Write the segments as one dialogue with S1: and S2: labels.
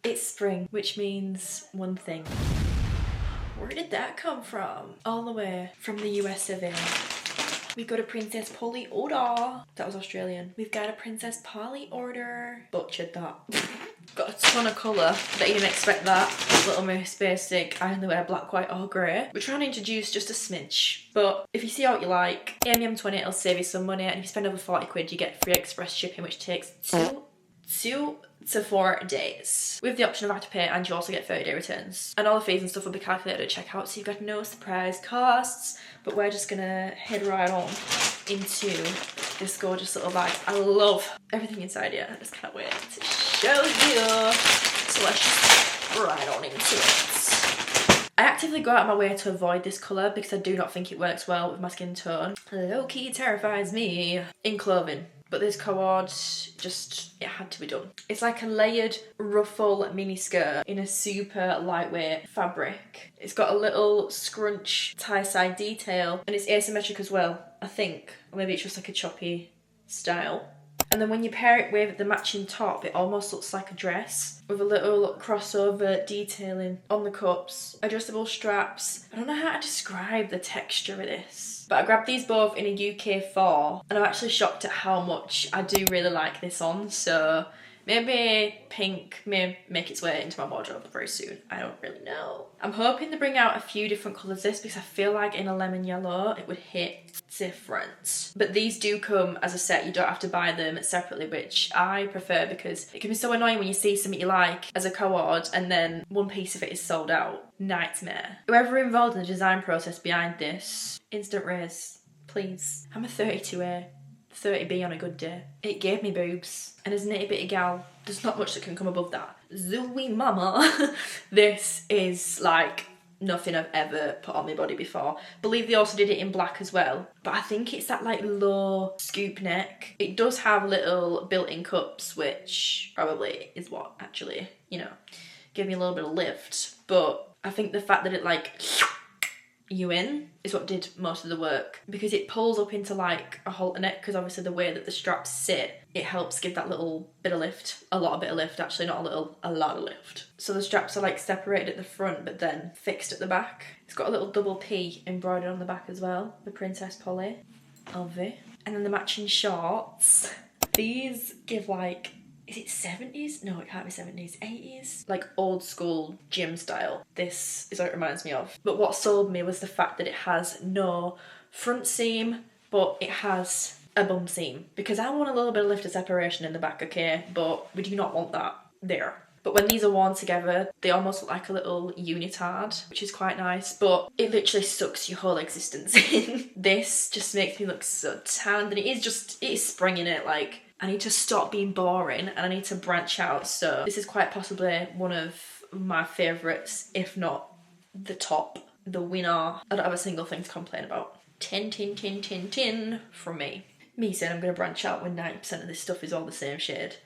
S1: It's spring, which means one thing. Where did that come from? All the way from the US of A. We've got a Princess Polly order. That was Australian. We've got a Princess Polly order. Butchered that. Got a ton of colour. Bet you didn't expect that. Little Miss Basic. I only wear black, white or grey. We're trying to introduce just a smidge. But if you see what you like, AMM20, it'll save you some money. And if you spend over 40 quid, you get free express shipping, which takes two to 4 days. With the option of afterpay, and you also get 30-day returns. And all the fees and stuff will be calculated at checkout, so you've got no surprise costs. But we're just gonna head right on into this gorgeous little bag. I love everything inside here. I just can't wait to show you. So let's just right on into it. I actively go out of my way to avoid this colour because I do not think it works well with my skin tone. Low-key terrifies me in clothing. But this cord, it had to be done. It's like a layered ruffle mini skirt in a super lightweight fabric. It's got a little scrunch tie side detail and it's asymmetric as well, I think. Or maybe it's just like a choppy style. And then when you pair it with the matching top, it almost looks like a dress with a little crossover detailing on the cups, adjustable straps. I don't know how to describe the texture of this, but I grabbed these both in a UK4 and I'm actually shocked at how much I do really like this on. So maybe pink may make its way into my wardrobe very soon. I don't really know. I'm hoping to bring out a few different colours this because I feel like in a lemon yellow it would hit different. But these do come as a set, you don't have to buy them separately, which I prefer because it can be so annoying when you see something you like as a co-ord and then one piece of it is sold out. Nightmare. Whoever involved in the design process behind this, instant raise, please. I'm a 32A. 30B on a good day. It gave me boobs. And as an itty bitty gal, there's not much that can come above that. Zooey mama. This is like nothing I've ever put on my body before. Believe they also did it in black as well. But I think it's that like low scoop neck. It does have little built-in cups, which probably is what actually, you know, give me a little bit of lift. But I think the fact that it like you in is what did most of the work because it pulls up into like a halter neck because obviously the way that the straps sit, it helps give that little bit of lift, a lot of lift actually, not a little, a lot of lift. So the straps are like separated at the front but then fixed at the back. It's got a little double P embroidered on the back as well, the Princess Polly of it. And then the matching shorts. These give like, is it 70s? No, it can't be 70s. 80s? Like old school gym style. This is what it reminds me of. But what sold me was the fact that it has no front seam, but it has a bum seam. Because I want a little bit of lift of separation in the back, okay? But we do not want that there. But when these are worn together, they almost look like a little unitard, which is quite nice, but it literally sucks your whole existence in. This just makes me look so tanned, and it is spring in it, like, I need to stop being boring and I need to branch out. So this is quite possibly one of my favourites, if not the top, the winner. I don't have a single thing to complain about. 10 from me. Me saying I'm going to branch out when 90% of this stuff is all the same shade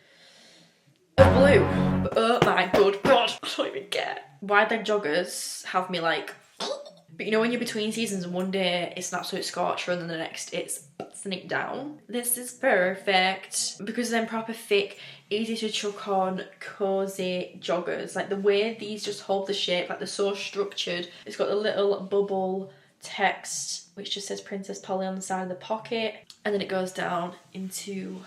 S1: of blue. But oh my good god, I don't even get. Wide leg joggers have me like, but you know when you're between seasons and one day it's an absolute scorcher and then the next it's sneak down. This is perfect because then proper thick, easy to chuck on, cozy joggers. Like the way these just hold the shape, like they're so structured. It's got the little bubble text which just says Princess Polly on the side of the pocket, and then it goes down into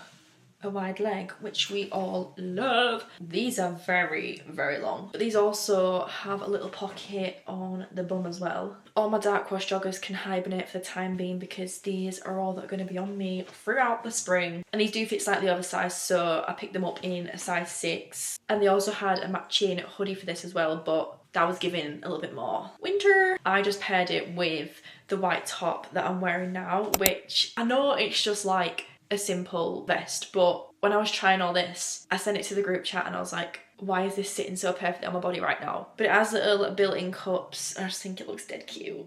S1: a wide leg, which we all love. These are very, very long, but these also have a little pocket on the bum as well. All my dark wash joggers can hibernate for the time being because these are all that are going to be on me throughout the spring. And these do fit slightly oversized, so I picked them up in a size 6. And they also had a matching hoodie for this as well, but that was giving a little bit more winter. I just paired it with the white top that I'm wearing now, which I know it's just like a simple vest, but when I was trying all this, I sent it to the group chat and I was like, why is this sitting so perfectly on my body right now? But it has little built-in cups and I just think it looks dead cute.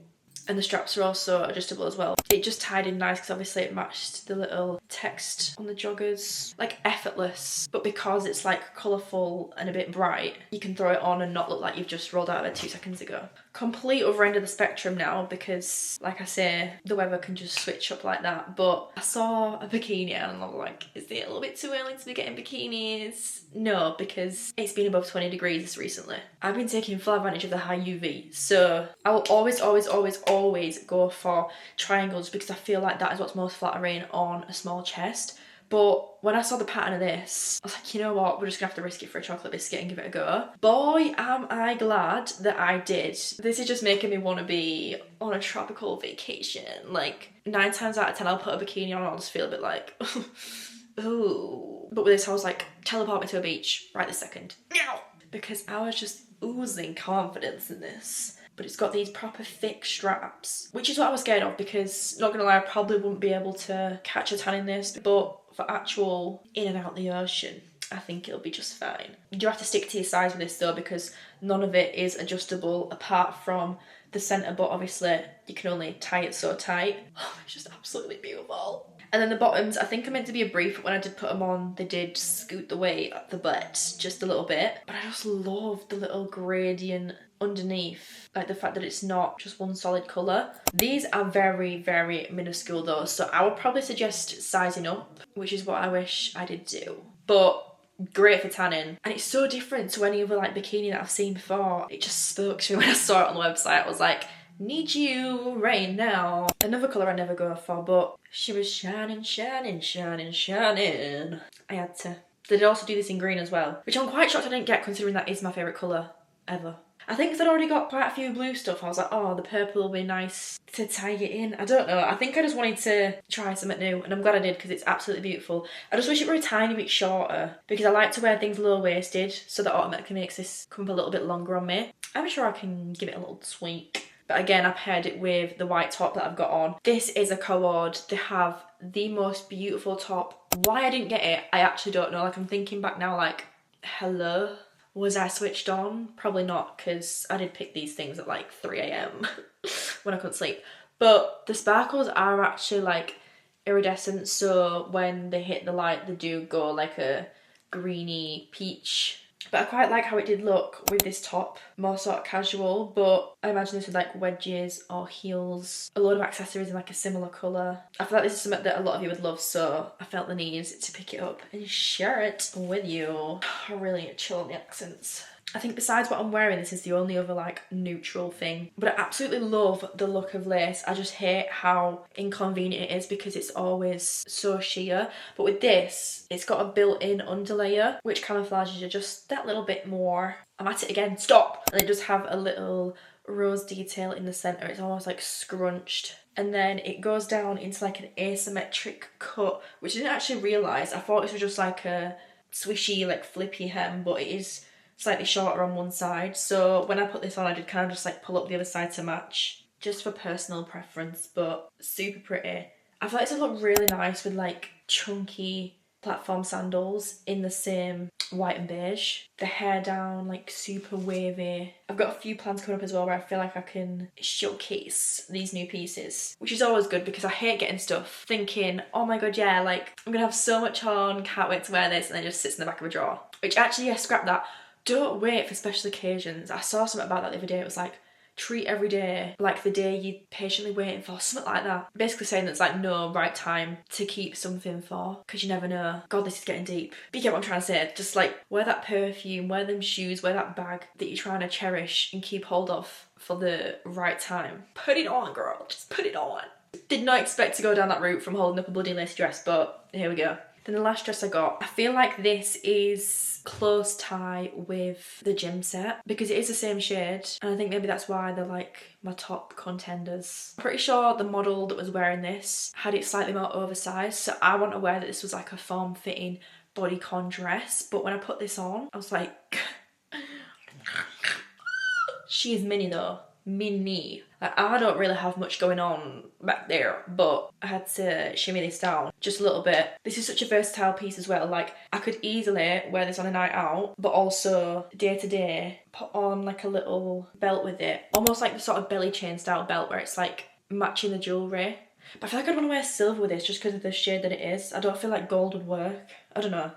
S1: and the straps are also adjustable as well. It just tied in nice because obviously it matched the little text on the joggers. Like effortless, but because it's like colourful and a bit bright, you can throw it on and not look like you've just rolled out of bed 2 seconds ago. Complete other end of the spectrum now because, like I say, the weather can just switch up like that. But I saw a bikini and I was like, is it a little bit too early to be getting bikinis? No, because it's been above 20 degrees recently. I've been taking full advantage of the high UV, so I will always go for triangles because I feel like that is what's most flattering on a small chest. But when I saw the pattern of this, I was like, you know what, we're just gonna have to risk it for a chocolate biscuit and give it a go. Boy, am I glad that I did. This is just making me want to be on a tropical vacation. Like, 9 times out of 10 I'll put a bikini on and I'll just feel a bit like, ooh. But with this I was like, teleport me to a beach right this second. Now! Because I was just oozing confidence in this. But it's got these proper thick straps, which is what I was scared of because, not gonna lie, I probably wouldn't be able to catch a tan in this, but for actual in and out the ocean, I think it'll be just fine. You do have to stick to your size with this though because none of it is adjustable apart from the centre, but obviously you can only tie it so tight. Oh, it's just absolutely beautiful. And then the bottoms, I think are meant to be a brief, but when I did put them on, they did scoot the weight up the butt just a little bit. But I just love the little gradient underneath, like the fact that it's not just one solid colour. These are very, very minuscule though, so I would probably suggest sizing up, which is what I wish I did do. But great for tanning, and it's so different to any other like bikini that I've seen before. It just spoke to me when I saw it on the website. I was like, need you right now. Another colour I never go for, but she was shining, shining, shining, shining. I had to. They did also do this in green as well, which I'm quite shocked I didn't get considering that is my favourite colour ever. I think because I'd already got quite a few blue stuff, I was like, oh, the purple will be nice to tie it in. I don't know, I think I just wanted to try something new, and I'm glad I did because it's absolutely beautiful. I just wish it were a tiny bit shorter because I like to wear things low-waisted, so that automatically makes this come up a little bit longer on me. I'm sure I can give it a little tweak. But again, I've paired it with the white top that I've got on. This is a co-ord. They have the most beautiful top. Why I didn't get it, I actually don't know. Like, I'm thinking back now, like, hello? Was I switched on? Probably not, because I did pick these things at like 3 AM when I couldn't sleep. But the sparkles are actually like iridescent, so when they hit the light, they do go like a greeny peach. But I quite like how it did look with this top, more sort of casual, but I imagine this with like wedges or heels, a load of accessories in like a similar colour. I feel like this is something that a lot of you would love, so I felt the need to pick it up and share it with you. I really chill on the accents. I think besides what I'm wearing, this is the only other like neutral thing. But I absolutely love the look of lace. I just hate how inconvenient it is because it's always so sheer. But with this, it's got a built-in underlayer which camouflages you just that little bit more. I'm at it again, stop! And it does have a little rose detail in the centre. It's almost like scrunched. And then it goes down into like an asymmetric cut, which I didn't actually realise. I thought this was just like a swishy, like flippy hem, but it is slightly shorter on one side. So when I put this on, I did kind of just like pull up the other side to match, just for personal preference, but super pretty. I feel like this would look really nice with like chunky platform sandals in the same white and beige. The hair down, like super wavy. I've got a few plans coming up as well where I feel like I can showcase these new pieces, which is always good because I hate getting stuff thinking, oh my god, yeah, like I'm gonna have so much on, can't wait to wear this, and then it just sits in the back of a drawer. Which actually, yeah, scrap that. Don't wait for special occasions. I saw something about that the other day. It was like, treat every day like the day you're patiently waiting for, something like that. Basically saying there's like no right time to keep something for, because you never know. God, this is getting deep. But you get what I'm trying to say. Just like wear that perfume, wear them shoes, wear that bag that you're trying to cherish and keep hold of for the right time. Put it on, girl. Just put it on. Did not expect to go down that route from holding up a bloody lace dress, but here we go. Then the last dress I got, I feel like this is close tie with the gym set because it is the same shade, and I think maybe that's why they're like my top contenders. I'm pretty sure the model that was wearing this had it slightly more oversized, so I wasn't aware that this was like a form-fitting bodycon dress, but when I put this on, I was like, she is mini though. knee. Like, I don't really have much going on back there, but I had to shimmy this down just a little bit. This is such a versatile piece as well. Like, I could easily wear this on a night out, but also day to day put on like a little belt with it, almost like the sort of belly chain style belt where it's like matching the jewellery. But I feel like I'd want to wear silver with this just because of the shade that it is. I don't feel like gold would work. I don't know.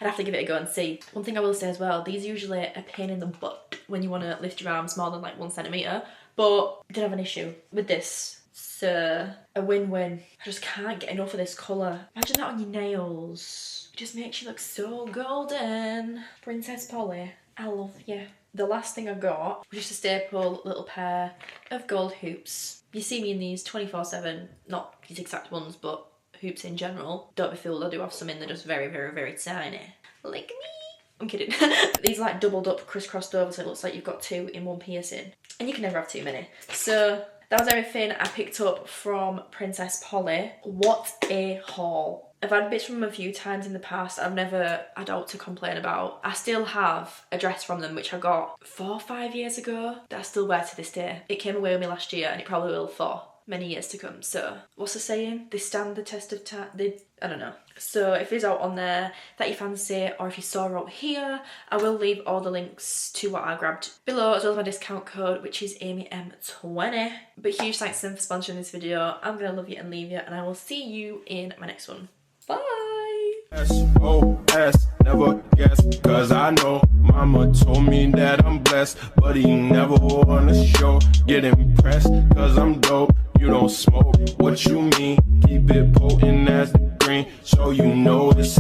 S1: I'd have to give it a go and see. One thing I will say as well, these are usually a pain in the butt when you want to lift your arms more than like 1 centimetre. But I didn't have an issue with this. So a win-win. I just can't get enough of this colour. Imagine that on your nails. It just makes you look so golden. Princess Polly, I love you. The last thing I got was just a staple little pair of gold hoops. You see me in these 24/7, not these exact ones, but hoops in general. Don't be fooled, I do have some in, they're just very, very, very tiny. Like me. I'm kidding. These like doubled up, crisscrossed over, so it looks like you've got 2 in 1 piercing. And you can never have too many. So that was everything I picked up from Princess Polly. What a haul. I've had bits from them a few times in the past. I've never had out to complain about. I still have a dress from them which I got 4 or 5 years ago that I still wear to this day. It came away with me last year and it probably will for many years to come. So what's the saying? They stand the test of time. I don't know. So if it's out on there that you fancy, or if you saw out here, I will leave all the links to what I grabbed below, as well as my discount code, which is AmyM20. But huge thanks to them for sponsoring this video. I'm gonna love you and leave you, and I will see you in my next one. Bye!
S2: SOS, never guess, cause I know mama told me that I'm blessed, but he never wanna show, get impressed, cause I'm dope, you don't smoke, what you mean, keep it potent as the green, so you know this